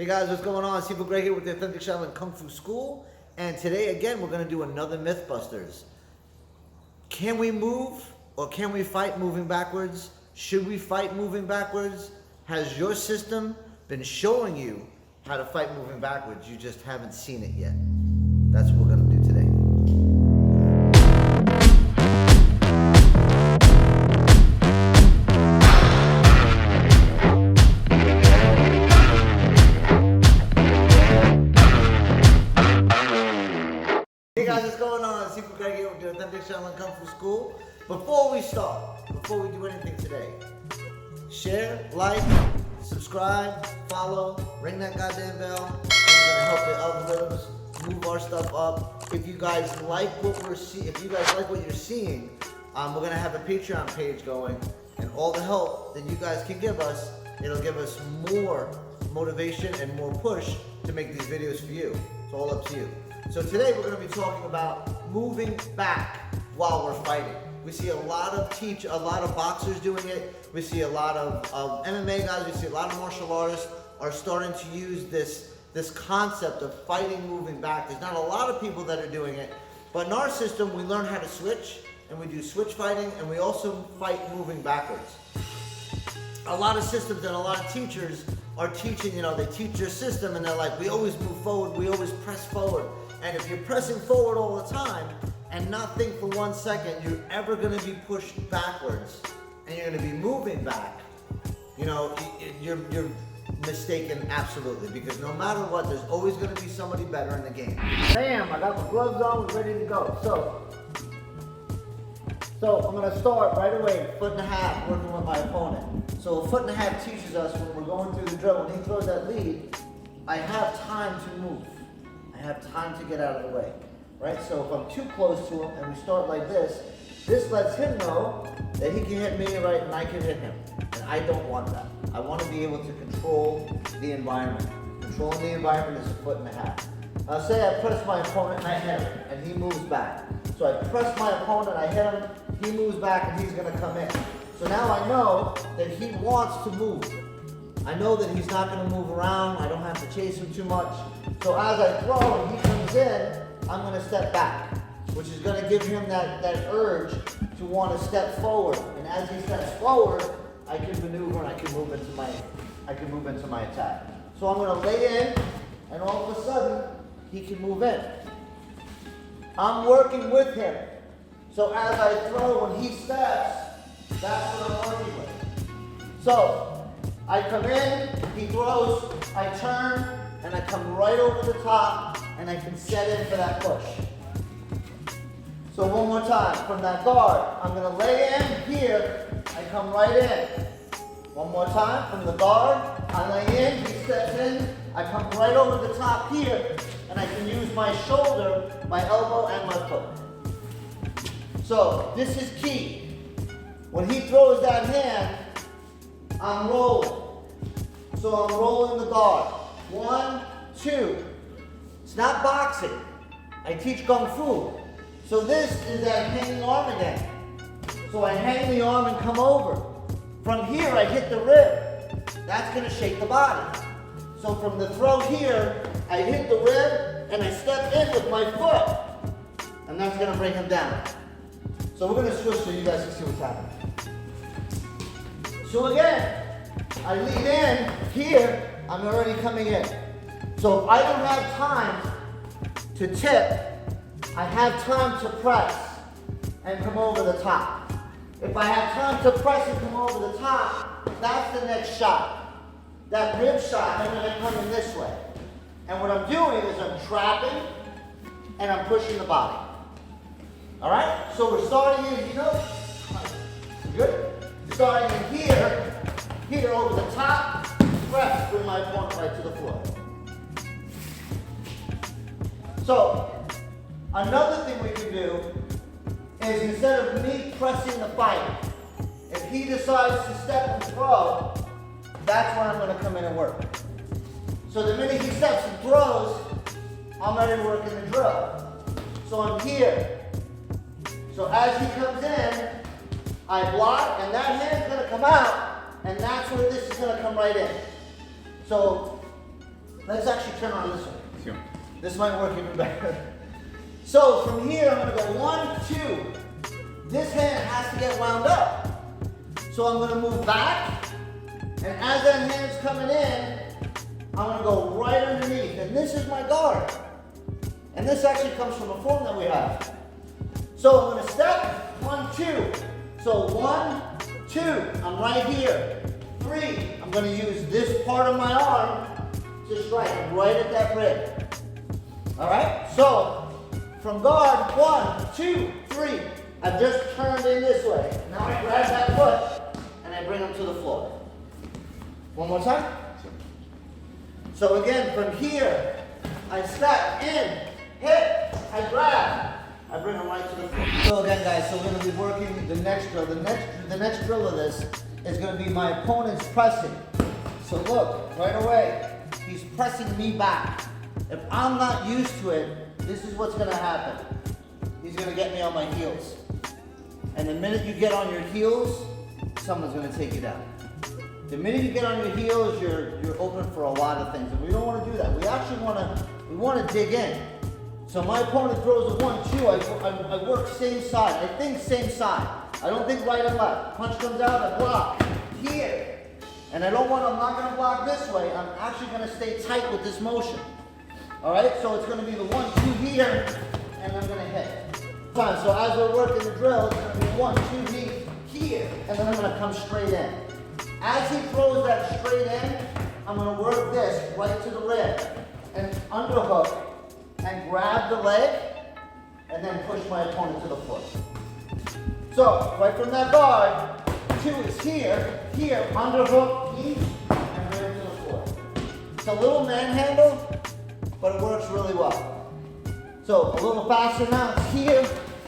Hey guys, what's going on? Shifu Gregg here with the Authentic Shaolin Kung Fu School. And today, again, we're going to do another Mythbusters. Can we move or can we fight moving backwards? Should we fight moving backwards? Has your system been showing you how to fight moving backwards? You just haven't seen it yet. That's what we're going to do today. Hey guys, what's going on? Shifu Gregg here with the Authentic Shaolin Kung Fu School. Before we start, before we do anything today, share, like, subscribe, follow, ring that goddamn bell. It's gonna help the algorithms move our stuff up. If you guys like what we're seeing, if you guys like what you're seeing, we're gonna have a Patreon page going, and all the help that you guys can give us, it'll give us more motivation and more push to make these videos for you. It's all up to you. So today we're going to be talking about moving back while we're fighting. We see a lot of boxers doing it. We see a lot of MMA guys. We see a lot of martial artists are starting to use this concept of fighting moving back. There's not a lot of people that are doing it, but in our system we learn how to switch, and we do switch fighting, and we also fight moving backwards. A lot of systems and a lot of teachers are teaching, they teach your system and they're like, we always move forward, we always press forward. And if you're pressing forward all the time and not think for 1 second you're ever going to be pushed backwards and you're going to be moving back, you're mistaken absolutely, because no matter what, there's always going to be somebody better in the game. Bam! I got my gloves on, ready to go. So I'm going to start right away, 1.5 foot working with my opponent. So 1.5 foot teaches us when we're going through the drill, when he throws that lead, I have time to move. I have time to get out of the way, right? So if I'm too close to him and we start like this lets him know that he can hit me, right, and I can hit him. And I don't want that. I want to be able to control the environment. Controlling the environment is 1.5 foot. Say I press my opponent and I hit him, and he moves back. So I press my opponent, I hit him, he moves back, and he's going to come in. So now I know that he wants to move. I know that he's not going to move around. I don't have to chase him too much. So as I throw and he comes in, I'm going to step back, which is going to give him that urge to want to step forward. And as he steps forward, I can maneuver and I can move into my attack. So I'm going to lay in, and all of a sudden, he can move in. I'm working with him. So as I throw and he steps, that's what I'm working with. So I come in, he throws, I turn, and I come right over the top, and I can set in for that push. So one more time, from that guard, I'm going to lay in here, I come right in. One more time, from the guard, I lay in, he steps in, I come right over the top here, and I can use my shoulder, my elbow, and my foot. So this is key. When he throws that hand, I'm rolling. So I'm rolling the guard. 1, 2. It's not boxing. I teach Kung Fu. So this is that hanging arm again. So I hang the arm and come over. From here, I hit the rib. That's going to shake the body. So from the throw here, I hit the rib and I step in with my foot. And that's going to bring him down. So we're going to switch so you guys can see what's happening. So again, I lean in here, I'm already coming in. So if I don't have time to tip, I have time to press and come over the top. If I have time to press and come over the top, that's the next shot. That rib shot, I'm going to come in this way. And what I'm doing is I'm trapping and I'm pushing the body. All right? So we're starting in, good? Starting in here over the top, press with my opponent right to the floor. So, another thing we can do is, instead of me pressing the fight, if he decides to step and throw, that's when I'm going to come in and work. So the minute he steps and throws, I'm ready to work in the drill. So I'm here. So as he comes in, I block, and that hand's going to come out, and that's where this is going to come right in. So let's actually turn on this one. Sure. This might work even better. So from here, I'm gonna go 1, 2. This hand has to get wound up. So I'm gonna move back, and as that hand's coming in, I'm gonna go right underneath, and this is my guard. And this actually comes from a form that we have. So I'm gonna step, 1, 2. So 1, 2, I'm right here. 3, I'm gonna use this part of my arm to strike right at that rib. All right, so from guard, 1, 2, 3. I've just turned in this way. Now I grab that foot and I bring him to the floor. One more time. So again, from here, I step in, hit, I grab, I bring him right to the floor. So again, guys, so we're going to be working the next drill. The next drill of this is going to be my opponent's pressing. So look, right away, he's pressing me back. If I'm not used to it, this is what's going to happen. He's going to get me on my heels. And the minute you get on your heels, someone's going to take you down. The minute you get on your heels, you're open for a lot of things, and we don't want to do that. We actually want to dig in. So my opponent throws a 1, 2. I work same side. I think same side. I don't think right and left. Punch comes out, I block here, and I'm not going to block this way. I'm actually going to stay tight with this motion. All right. So it's going to be the 1, 2 here, and I'm going to hit. Fine. So as we're working the drill, it's going to be 1, 2 here, and then I'm going to come straight in. As he throws that straight in, I'm going to work this right to the rib and underhook and grab the leg and then push my opponent to the foot. So right from that guard, 2 is here, underhook, knee, and bring him to the floor. It's a little manhandle, but it works really well. So a little faster now, it's here,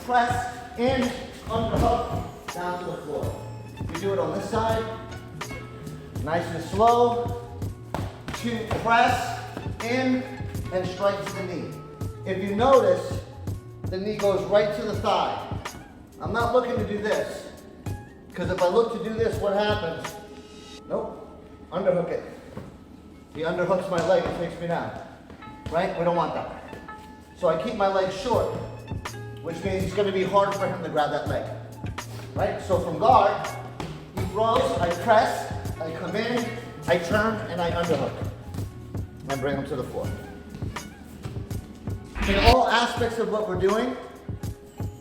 press, in, underhook, down to the floor. We do it on this side. Nice and slow. 2, press, in, and strike to the knee. If you notice, the knee goes right to the thigh. I'm not looking to do this, because if I look to do this, what happens? Nope, underhook it. He underhooks my leg and takes me down. Right? We don't want that. So I keep my leg short, which means it's going to be hard for him to grab that leg. Right? So from guard, he throws, I press, I come in, I turn, and I underhook. And bring him to the floor. In all aspects of what we're doing,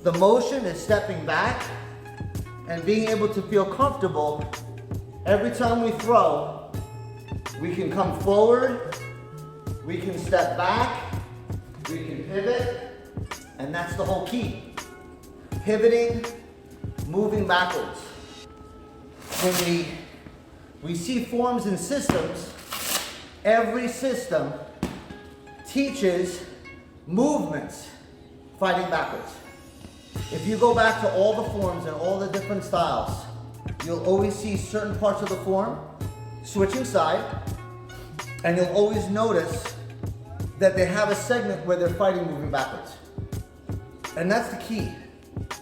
the motion is stepping back and being able to feel comfortable. Every time we throw, we can come forward, we can step back, we can pivot, and that's the whole key. Pivoting, moving backwards. When we see forms and systems, every system teaches movements fighting backwards. If you go back to all the forms and all the different styles, you'll always see certain parts of the form switching side, and you'll always notice that they have a segment where they're fighting moving backwards. And that's the key.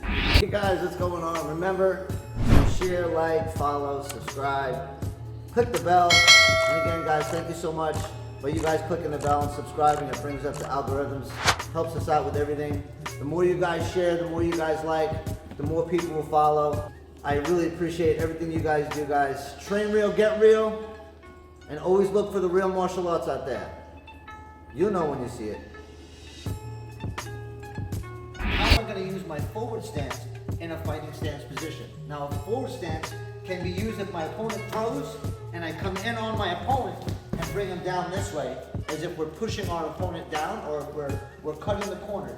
Hey guys, what's going on? Remember, share, like, follow, subscribe, click the bell. And again, guys, thank you so much for you guys clicking the bell and subscribing. It brings up the algorithms, helps us out with everything. The more you guys share, the more you guys like, the more people will follow. I really appreciate everything you guys do, guys. Train real, get real, and always look for the real martial arts out there. You'll know when you see it. Now I'm going to use my forward stance in a fighting stance position. Now a forward stance can be used if my opponent throws and I come in on my opponent and bring him down this way, as if we're pushing our opponent down or we're cutting the corner.